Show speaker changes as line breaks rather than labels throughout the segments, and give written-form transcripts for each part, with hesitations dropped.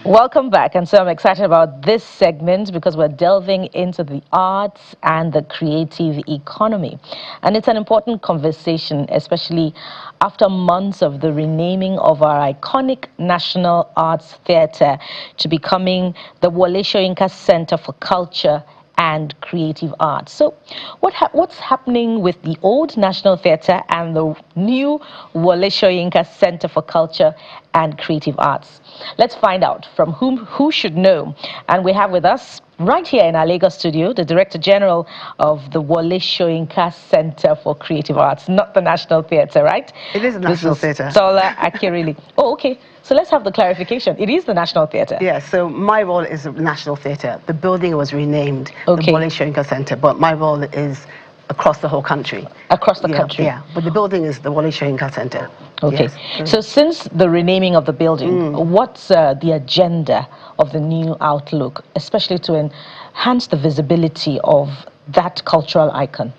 Welcome back. And so I'm excited about this segment because we're delving into the arts and the creative economy. And it's an important conversation, especially after months of the renaming of our iconic National Arts Theatre to becoming the Wole Soyinka Center for Culture and Creative Arts. So what's happening with the old National Theatre and the new Wole Soyinka Center for Culture and Creative Arts? Let's find out from who should know. And we have with us right here in our Lagos studio the Director General of the Wole Soyinka Center for Creative Arts, not the National Theatre, right?
It is the National Theatre.
Tola Akirili. Oh, okay. So let's have the clarification. It is the National Theatre.
Yeah, so my role is the National Theatre. The building was renamed the Wole Soyinka Center, but my role is across the whole country.
Across the country?
Yeah, but the building is the Wole Soyinka Center.
Okay. Yes. So since the renaming of the building, what's the agenda of the new outlook, especially to enhance the visibility of that cultural icon?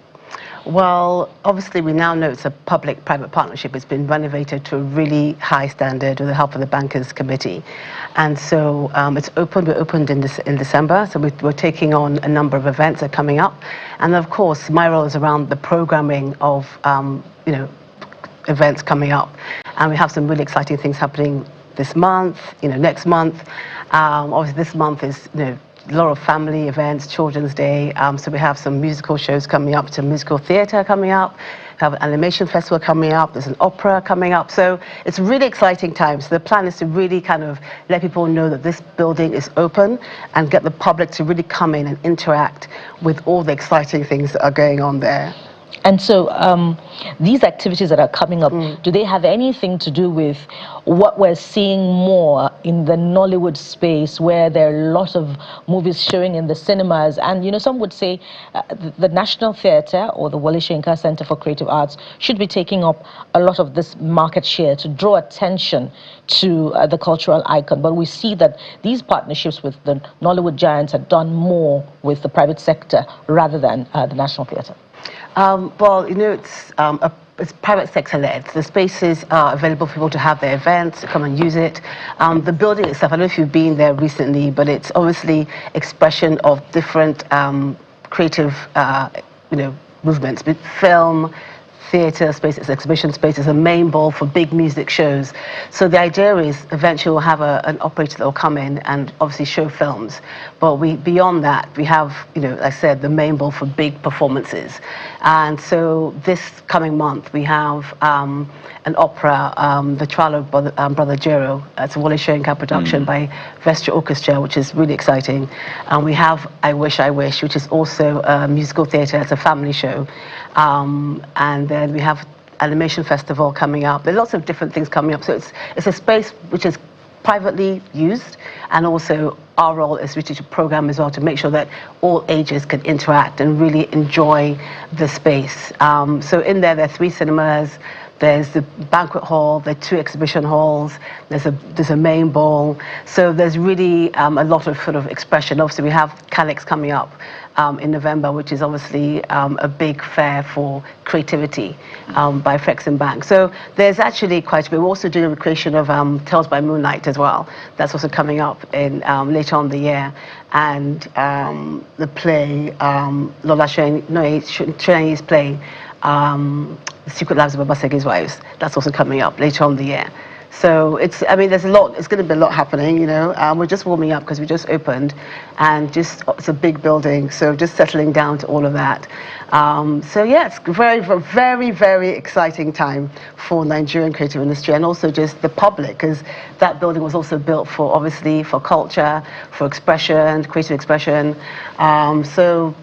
Well, obviously we now know it's a public-private partnership. It's been renovated to a really high standard with the help of the Bankers Committee. And so it's opened. We opened in December, so we're taking on a number of events that are coming up. And of course, my role is around the programming of, events coming up. And we have some really exciting things happening this month, next month. Obviously this month is, a lot of family events, Children's Day. So we have some musical shows coming up, some musical theatre coming up. We have an animation festival coming up. There's an opera coming up. So it's really exciting times. So the plan is to really kind of let people know that this building is open and get the public to really come in and interact with all the exciting things that are going on there.
And so these activities that are coming up, do they have anything to do with what we're seeing more in the Nollywood space, where there are a lot of movies showing in the cinemas? And, some would say the National Theatre or the Wole Soyinka Center for Creative Arts should be taking up a lot of this market share to draw attention to the cultural icon. But we see that these partnerships with the Nollywood giants have done more with the private sector rather than the National Theatre.
Well, it's private sector led. The spaces are available for people to have their events, to come and use it. The building itself, I don't know if you've been there recently, but it's obviously expression of different creative, movements, film, theatre spaces, exhibition spaces, a main ball for big music shows. So the idea is eventually we'll have an operator that will come in and obviously show films. But beyond that, we have, like I said, the main ball for big performances. And so this coming month, we have an opera, The Trial of Brother Jero. It's a Wole Soyinka production by Vesture Orchestra, which is really exciting. And we have I Wish, I Wish, which is also a musical theatre. It's a family show. And then we have animation festival coming up. There are lots of different things coming up. So it's a space which is privately used, and also our role is really to program as well to make sure that all ages can interact and really enjoy the space. So in there are 3 cinemas. There's the banquet hall, there are 2 exhibition halls, there's a main ball. So there's really a lot of sort of expression. Obviously we have Calix coming up in November, which is obviously a big fair for creativity by Frex and Bank. So there's actually quite a bit. We're also doing a recreation of Tales by Moonlight as well. That's also coming up in later on the year. And the play, Lola Shoneyi's play, The Secret Lives of Babasegi's Wives. That's also coming up later on the year. So it's a lot. It's going to be a lot happening, We're just warming up because we just opened, and it's a big building, so just settling down to all of that. So yeah, it's very, very, very exciting time for Nigerian creative industry, and also just the public, because that building was also built obviously for culture, for expression, creative expression. So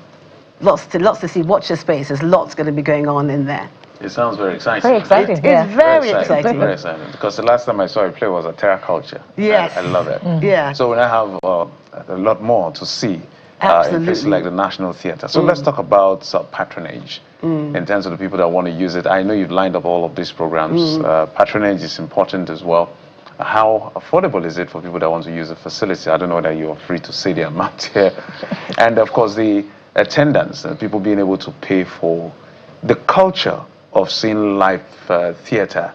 lots to see. Watch the space. There's lots going to be going on in there.
It sounds very exciting.
Very exciting.
It's very exciting.
Very exciting. Because the last time I saw a play was a Terra Culture.
Yes.
I love it.
Yeah.
So we now have a lot more to see in places like the National Theatre. So let's talk about patronage in terms of the people that want to use it. I know you've lined up all of these programs. Patronage is important as well. How affordable is it for people that want to use the facility? I don't know whether you're free to say the amount here. And of course the attendance, people being able to pay for the culture of seeing live theatre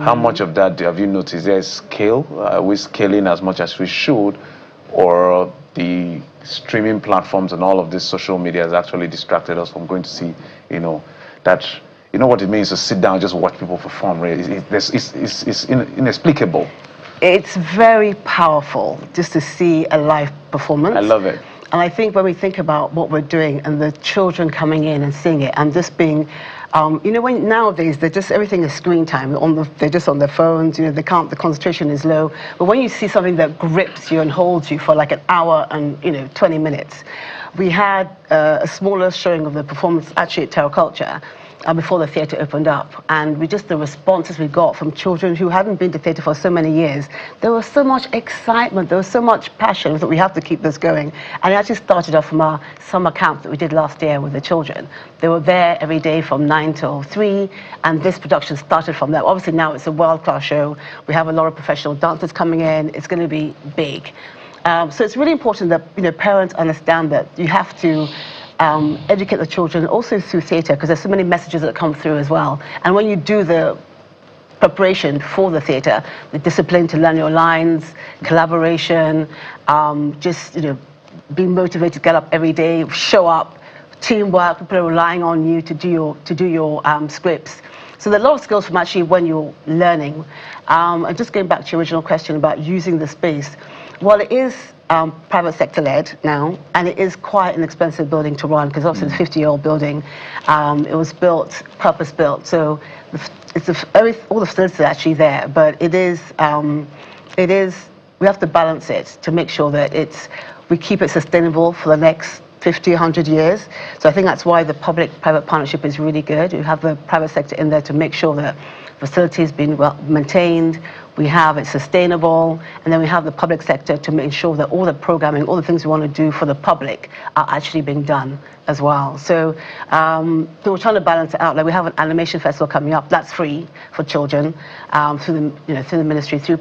How much of that have you noticed? There's scale. Are we scaling as much as we should, or the streaming platforms and all of this social media has actually distracted us from going to see, that, what it means to sit down and just watch people perform. Right? It's inexplicable.
It's very powerful just to see a live performance.
I love it.
And I think when we think about what we're doing and the children coming in and seeing it and just being, when nowadays everything is screen time. They're just on their phones. The concentration is low. But when you see something that grips you and holds you for like an hour and 20 minutes, we had a smaller showing of the performance actually at Terra Culture. Before the theatre opened up, and the responses we got from children who hadn't been to theatre for so many years, there was so much excitement, there was so much passion that we have to keep this going. And it actually started off from our summer camp that we did last year with the children. They were there every day from 9 till 3, and this production started from there. Obviously now it's a world-class show. We have a lot of professional dancers coming in. It's going to be big. So it's really important that parents understand that you have to educate the children also through theatre, because there's so many messages that come through as well. And when you do the preparation for the theatre, the discipline to learn your lines, collaboration, being motivated to get up every day, show up, teamwork, people are relying on you to do your scripts. So there are a lot of skills from actually when you're learning. And just going back to your original question about using the space, well, it is private sector led now, and it is quite an expensive building to run, because obviously it's a 50-year-old building. It was purpose built, so all the facilities are actually there, but it is we have to balance it to make sure that we keep it sustainable for the next 50, 100 years. So I think that's why the public-private partnership is really good. You have the private sector in there to make sure that facilities being well maintained, we have it sustainable, and then we have the public sector to make sure that all the programming, all the things we want to do for the public are actually being done as well. So we're trying to balance it out. Like we have an animation festival coming up that's free for children through the ministry, through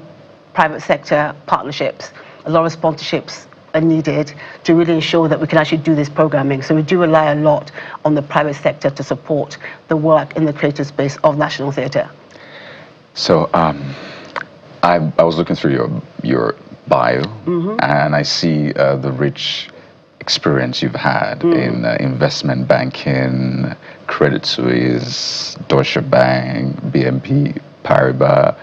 private sector partnerships. A lot of sponsorships are needed to really ensure that we can actually do this programming. So we do rely a lot on the private sector to support the work in the creative space of National Theatre.
So I was looking through your bio, and I see the rich experience you've had in investment banking, Credit Suisse, Deutsche Bank, BNP Paribas,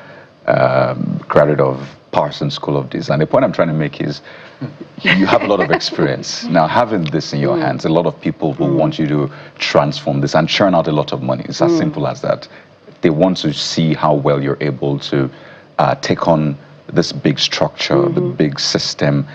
graduate of Parsons School of Design. The point I'm trying to make is you have a lot of experience. Now, having this in your hands, a lot of people will want you to transform this and churn out a lot of money. It's as simple as that. They want to see how well you're able to take on this big structure, the big system,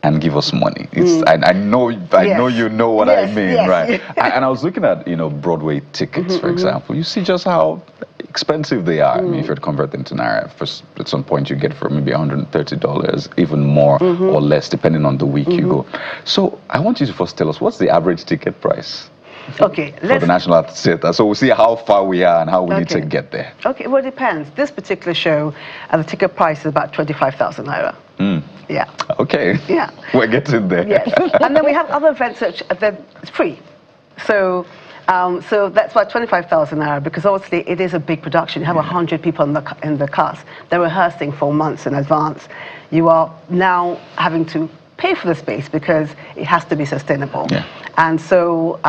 and give us money. I know you know what I mean, right? And I was looking at Broadway tickets, for example. You see just how expensive they are. I mean, if you convert them to Naira, at some point you get for maybe $130, even more or less, depending on the week you go. So I want you to first tell us, what's the average ticket price?
Okay,
for the National Theatre, so we'll see how far we are and how we need to get there.
Okay, well, it depends. This particular show, the ticket price is about 25,000 Naira. Yeah.
Okay.
Yeah.
We're getting there.
Yes. And then we have other events that it's free. So that's about 25,000 Naira, because obviously it is a big production. You have 100 people in the cast. They're rehearsing for months in advance. You are now having to pay for the space because it has to be sustainable.
Yeah.
And so,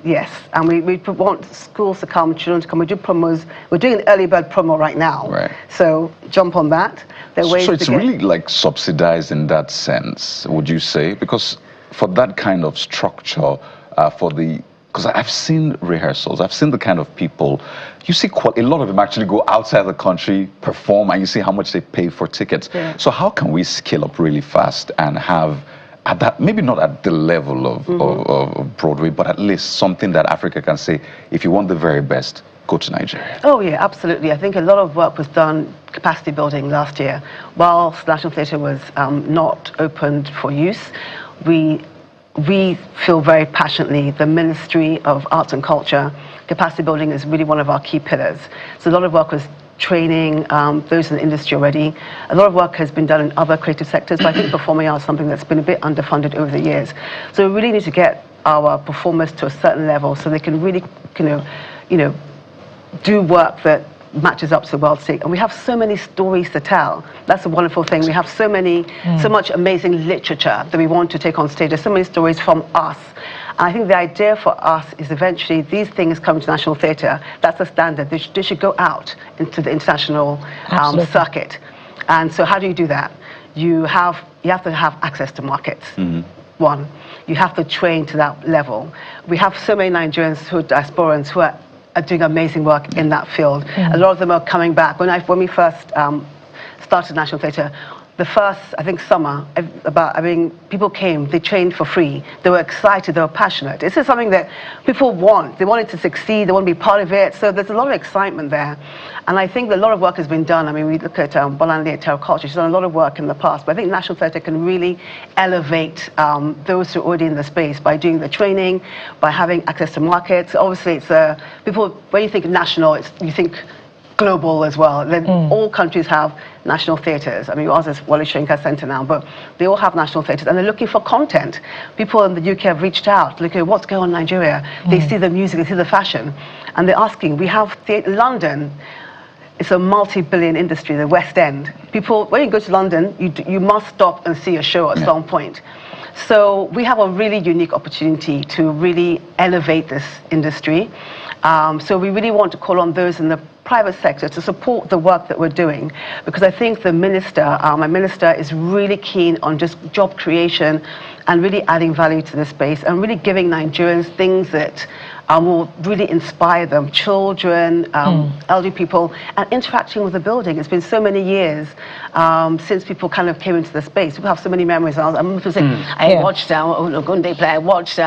yes, and we want schools to come, children to come. We do promos. We're doing an early bird promo right now.
Right.
So jump on that.
So it's really like subsidized in that sense, would you say? Because for that kind of structure, because I've seen rehearsals, I've seen the kind of people, you see a lot of them actually go outside the country, perform, and you see how much they pay for tickets. Yeah. So how can we scale up really fast and have, at that, maybe not at the level of Broadway, but at least something that Africa can say, if you want the very best, go to Nigeria? Oh yeah, absolutely. I think a lot of work was done, capacity building last year. Whilst National Theatre was not opened for use, we feel very passionately, the Ministry of Arts and Culture, capacity building is really one of our key pillars. So a lot of work was training those in the industry already. A lot of work has been done in other creative sectors, but I think performing arts is something that's been a bit underfunded over the years. So we really need to get our performers to a certain level so they can really, do work that
matches up to the world stage. And we have so many stories to tell. That's a wonderful thing. We have so much amazing literature that we want to take on stage. There's so many stories from us. And I think the idea for us is eventually these things come to national theatre. That's the standard. They should go out into the international circuit. And so how do you do that? You have to have access to markets. One, you have to train to that level. We have so many Nigerians who are diasporans who are doing amazing work in that field. A lot of them are coming back. When we first started National Theatre, the first, I think, summer, people came, they trained for free. They were excited, they were passionate. This is something that people want. They wanted to succeed, they want to be part of it. So there's a lot of excitement there. And I think that a lot of work has been done. I mean, we look at Bolanle at Terra Culture. She's done a lot of work in the past. But I think National Theatre can really elevate those who are already in the space by doing the training, by having access to markets. Obviously, it's people, when you think national, you think global as well. Then all countries have national theatres. I mean, ours is Wale Soyinka Centre now, but they all have national theatres, and they're looking for content. People in the UK have reached out, looking at what's going on in Nigeria. They see the music, they see the fashion, and they're asking. We have London. It's a multi-billion industry, the West End. People, when you go to London, you must stop and see a show at some point. So we have a really unique opportunity to really elevate this industry. So we really want to call on those in the private sector to support the work that we're doing, because I think the minister, my minister, is really keen on just job creation and really adding value to the space and really giving Nigerians things that will really inspire them, children, elderly people, and interacting with the building. It's been so many years since people kind of came into the space. People have so many memories. I remember saying, I watched Ogunde play, I watched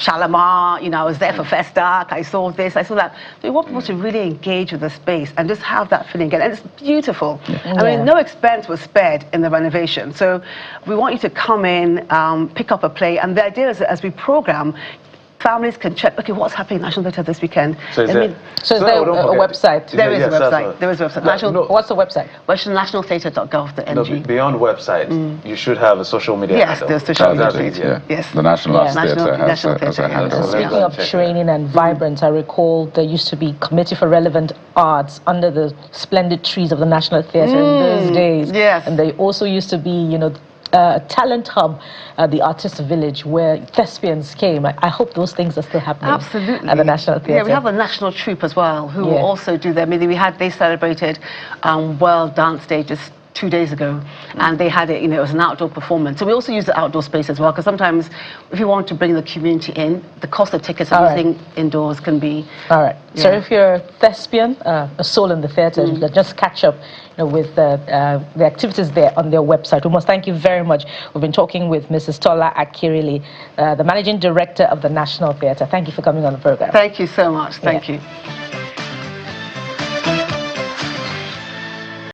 Shalimar, I was there for Festac, I saw this, I saw that. So we want people to really engage with the space and just have that feeling again. And it's beautiful. I mean, no expense was spared in the renovation. So we want you to come in, pick up a play, and the idea is that as we program, families can check, okay, what's happening in National Theatre this weekend?
So is there a website?
There is a website. There is a website.
What's the website?
nationaltheatre.gov.ng.
No, beyond website, you should have a social media handle.
Yes, there's social media.
Yes. The National Arts Theatre has a handle.
Speaking of training and vibrance, I recall there used to be Committee for Relevant Arts under the splendid trees of the National Theatre in those days.
Yes.
And there also used to be, talent hub, the artist village where thespians came. I hope those things are still happening.
Absolutely.
At the National Theatre.
Yeah, we have a national troupe as well who will also do their. I mean, they celebrated World Dance Day just 2 days ago, and they had it, it was an outdoor performance. So we also use the outdoor space as well, because sometimes if you want to bring the community in, the cost of tickets and everything indoors can be.
All right. Yeah. So if you're a thespian, a soul in the theatre, just catch up with the activities there on their website. We must thank you very much. We've been talking with Mrs. Tola Akirile, the Managing Director of the National Theatre. Thank you for coming on the program.
Thank you so much. Thank you.